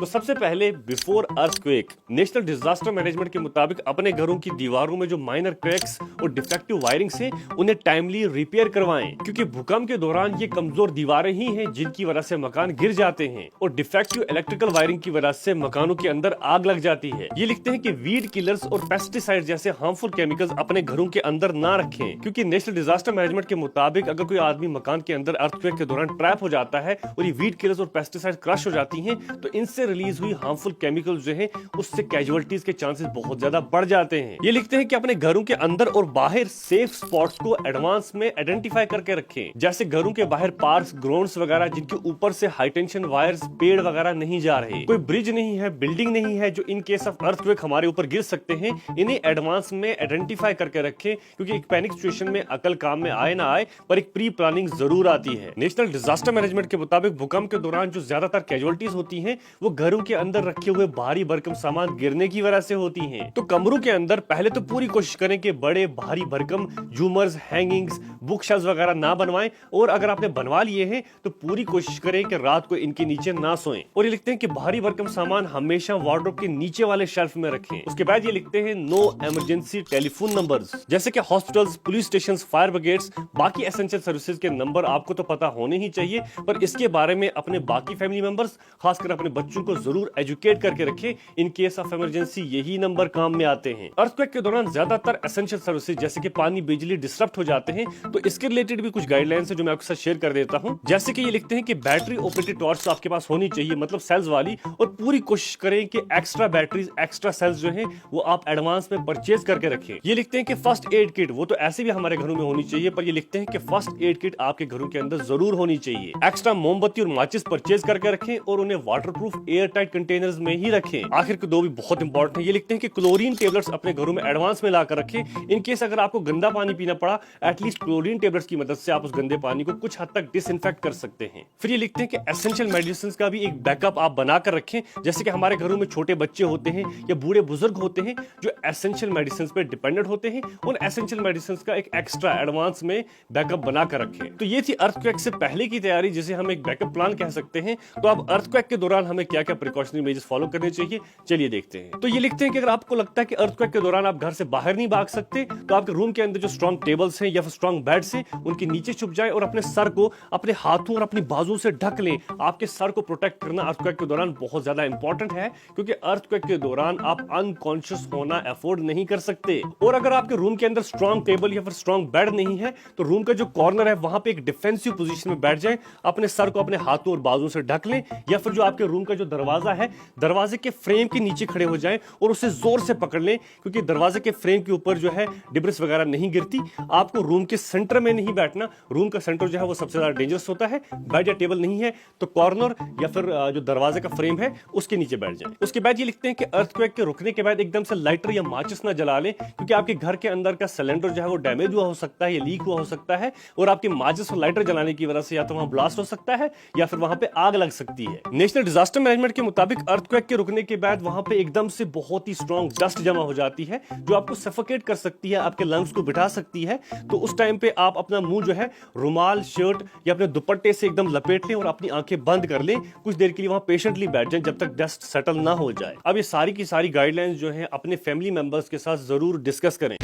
तो सबसे पहले before earthquake national disaster management के मुताबिक अपने घरों की दीवारों में जो माइनर क्रैक्स और डिफेक्टिव वायरिंग से उन्हें टाइमली रिपेयर करवाएं, क्योंकि भूकंप के दौरान ये कमजोर दीवारें ही हैं जिनकी वजह से मकान गिर जाते हैं और डिफेक्टिव इलेक्ट्रिकल वायरिंग की वजह से मकानों के अंदर आग लग जाती है। ये लिखते हैं कि वीड किलर्स और पेस्टिसाइड जैसे हार्मफुल केमिकल्स अपने घरों के अंदर ना रखें, क्योंकि नेशनल डिजास्टर मैनेजमेंट के मुताबिक अगर कोई आदमी मकान के अंदर अर्थक्वेक के दौरान ट्रैप हो जाता है और ये वीड किलर्स और पेस्टिसाइड क्रश हो जाती हैं, तो इनसे रिलीज हुई हार्मफुल केमिकल्स जो है उससे कैजुअलिटीज के चांसेस बहुत ज्यादा बढ़ जाते हैं। ये लिखते हैं कि अपने घरों के अंदर और बाहर सेफ स्पॉट्स को एडवांस में आइडेंटिफाई करके रखें, जैसे घरों के बाहर पार्क्स, ग्राउंड्स वगैरह जिनके ऊपर से हाई टेंशन वायर्स, पेड़ वगैरह नहीं जा रहे, कोई ब्रिज नहीं है, बिल्डिंग नहीं है जो इन केस ऑफ अर्थक्वेक हमारे ऊपर गिर सकते हैं, इन्हें एडवांस में आइडेंटिफाई करके रखें, क्योंकि एक पैनिक सिचुएशन में अकल काम में आए ना आए पर एक प्री प्लानिंग जरूर आती है। नेशनल डिजास्टर मैनेजमेंट के मुताबिक भूकंप के दौरान जो ज्यादातर कैजुअलिटीज होती हैं वो घरों के अंदर रखे हुए भारी भरकम सामान गिरने की वजह से होती हैं। तो कमरों के अंदर पहले तो पूरी कोशिश करें कि बड़े भारी भरकम झूमर्स, हैंगिंग्स, बुक शेल्व्स वगैरह ना बनवाएं, और अगर आपने बनवा लिए हैं तो पूरी कोशिश करें कि रात को इनके नीचे ना सोएं। और ये लिखते हैं कि भारी भरकम सामान हमेशा वार्डरोब के नीचे वाले शेल्फ में रखें। उसके बाद ये लिखते हैं नो इमरजेंसी टेलीफोन नंबर्स, जैसे कि hospitals, police station, fire brigades, बाकी एसेंशियल सर्विसेज के नंबर आपको तो पता होने ही चाहिए, पर इसके बारे में अपने बाकी फैमिली मेंबर्स, खासकर अपने बच्चों को जरूर एजुकेट करके रखें। इन केस ऑफ इमरजेंसी यही नंबर काम में आते हैं। अर्थक्वेक के दौरान ज्यादातर एसेंशियल सर्विसेज जैसे कि पानी, बिजली डिस्टर्ब हो जाते हैं, तो इसके रिलेटेड भी कुछ गाइडलाइंस है जो मैं आपके साथ शेयर कर देता हूं। जैसे कि ये लिखते हैं कि बैटरी ऑपरेटेड टॉर्च आपके पास होनी चाहिए, मतलब सेल्स वाली, और पूरी कोशिश करें कि एक्स्ट्रा बैटरीज, एक्स्ट्रा सेल्स जो है वो आप एडवांस में परचेज करके रखें। ये लिखते हैं कि फर्स्ट एड किट, वो तो ऐसे भी हमारे घरों में होनी चाहिए, पर ये लिखते हैं कि फर्स्ट एड किट आपके घरों के अंदर जरूर होनी चाहिए। एक्स्ट्रा मोमबत्ती और माचिस परचेज करके रखें और उन्हें वाटरप्रूफ एयर टाइट कंटेनर्स में ही रखें। आखिर के दो भी बहुत इंपॉर्टेंट है। ये लिखते हैं कि क्लोरीन टेबलेट्स अपने घरों में एडवांस में लाकर रखें। इन केस अगर आपको गंदा पानी पीना पड़ा, एटलीस्ट क्लोरीन टेबलेट्स की मदद से आप उस गंदे पानी को कुछ हद तक डिसइंफेक्ट कर सकते हैं। फिर ये लिखते हैं कि एसेंशियल मेडिसिन का भी एक बैकअप आप बनाकर रखें, जैसे कि हमारे घरों में छोटे बच्चे होते हैं या बूढ़े बुजुर्ग होते हैं जो एसेंशियल मेडिसिन पे डिपेंडेंट होते हैं, उन एसेंशियल मेडिसिन का एक एक्स्ट्रा एडवांस में बैकअप बनाकर रखें। तो ये थी अर्थक्वेक से पहले की तैयारी, जिसे हम एक बैकअप प्लान कह सकते हैं। तो अब अर्थक्वेक के दौरान हमें क्या क्या प्रिकॉशनरी मेजर्स फॉलो करने चाहिए, चलिए देखते हैं। तो ये लिखते हैं कि अगर आपको लगता है कि अर्थक्वेक के दौरान आप घर से बाहर नहीं भाग सकते, तो आपके रूम के अंदर जो स्ट्रॉन्ग टेबल्स हैं या फिर स्ट्रॉन्ग बेड्स हैं उनके नीचे छुप जाए और अपने सर को अपने हाथों और अपनी बाजुओं से ढक लें। आपके सर को प्रोटेक्ट करना अर्थक्वेक के दौरान बहुत ज्यादा इंपॉर्टेंट है, क्योंकि अर्थक्वेक के दौरान आप अनकॉन्शियस होना अफोर्ड नहीं कर सकते। और अगर आपके रूम के अंदर स्ट्रॉन्ग टेबल या फिर स्ट्रॉन्ग बेड नहीं है, तो रूम का जो कॉर्नर है वहां पे एक डिफेंसिव पोजीशन में बैठ जाएं, अपने सर को अपने हाथों और बाजुओं से ढक लें, या फिर जो आपके रूम का जो दरवाजा है, दरवाजे के फ्रेम के नीचे खड़े हो जाएं और उसे जोर से पकड़ लें, क्योंकि दरवाजे के फ्रेम के ऊपर जो है डिब्रिस वगैरह नहीं गिरती। आपको रूम के सेंटर में नहीं बैठना, रूम का सेंटर जो है वो सबसे ज्यादा डेंजरस होता है। बेड या टेबल नहीं है तो कॉर्नर या फिर जो दरवाजे का फ्रेम है उसके नीचे बैठ जाएं। उसके बाद ये लिखते हैं कि अर्थक्वेक के रुकने के बाद एकदम से लाइटर या माचिस ना जला लें, क्योंकि आपके घर के अंदर का सिलेंडर जो है वो डैमेज हुआ हो सकता है या लीक हुआ हो सकता है, और आपकी माचिस और लाइटर जलाने की वजह से या तो वहां ब्लास्ट हो सकता है या फिर वहां पे आग लग सकती है। नेशनल डिजास्टर मैनेजमेंट के मुताबिक अर्थक्वेक के रुकने के बाद वहां पे एकदम से बहुत ही स्ट्रॉन्ग डस्ट जमा हो जाती है जो आपको सफोकेट कर सकती है, आपके लंग्स को बिठा सकती है। तो उस टाइम पे आप अपना मुंह जो है रुमाल, शर्ट या अपने दुपट्टे से एकदम लपेट लें और अपनी आंखें बंद कर लें। कुछ देर के लिए वहां पेशेंटली बैठ जाएं जब तक डस्ट सेटल ना हो जाए। अब ये सारी की सारी गाइडलाइंस जो है अपने फैमिली मेंबर्स के साथ जरूर डिस्कस करें।